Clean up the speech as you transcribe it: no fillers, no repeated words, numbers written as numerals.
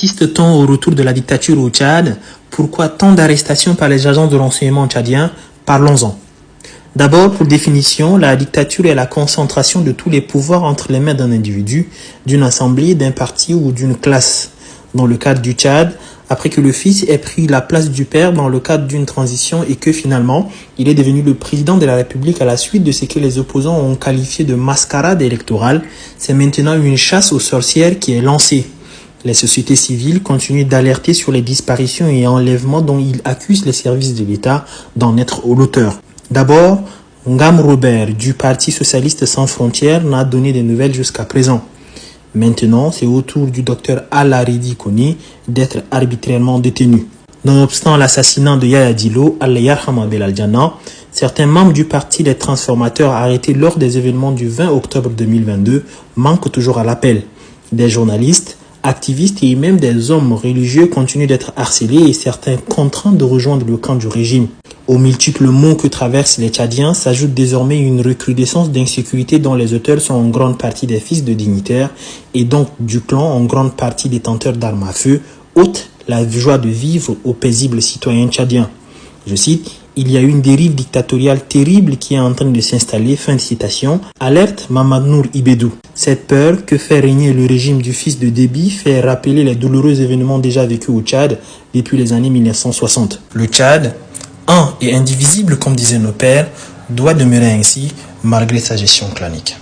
Assiste-t-on au retour de la dictature au Tchad? Pourquoi tant d'arrestations par les agents de renseignement tchadiens? Parlons-en. D'abord, pour définition, la dictature est la concentration de tous les pouvoirs entre les mains d'un individu, d'une assemblée, d'un parti ou d'une classe. Dans le cadre du Tchad, après que le fils ait pris la place du père dans le cadre d'une transition et que finalement, il est devenu le président de la République à la suite de ce que les opposants ont qualifié de mascarade électorale, c'est maintenant une chasse aux sorcières qui est lancée. Les sociétés civiles continuent d'alerter sur les disparitions et enlèvements dont ils accusent les services de l'État d'en être l'auteur. D'abord, Ngam Robert du Parti Socialiste Sans Frontières n'a donné de nouvelles jusqu'à présent. Maintenant, c'est au tour du docteur Al-Aridi Koni d'être arbitrairement détenu. Nonobstant l'assassinat de Yaya Dillo, Allah yarham al-Jannah, certains membres du Parti des Transformateurs arrêtés lors des événements du 20 octobre 2022 manquent toujours à l'appel. Des journalistes, activistes et même des hommes religieux continuent d'être harcelés et certains contraints de rejoindre le camp du régime. Aux multiples maux que traversent les Tchadiens s'ajoute désormais une recrudescence d'insécurité dont les auteurs sont en grande partie des fils de dignitaires et donc du clan en grande partie détenteurs d'armes à feu, ôte la joie de vivre aux paisibles citoyens tchadiens. Je cite, « Il y a une dérive dictatoriale terrible qui est en train de s'installer », fin de citation, alerte Mamad Nour Ibedou. Cette peur que fait régner le régime du fils de Déby fait rappeler les douloureux événements déjà vécus au Tchad depuis les années 1960. Le Tchad, un et indivisible comme disaient nos pères, doit demeurer ainsi malgré sa gestion clanique.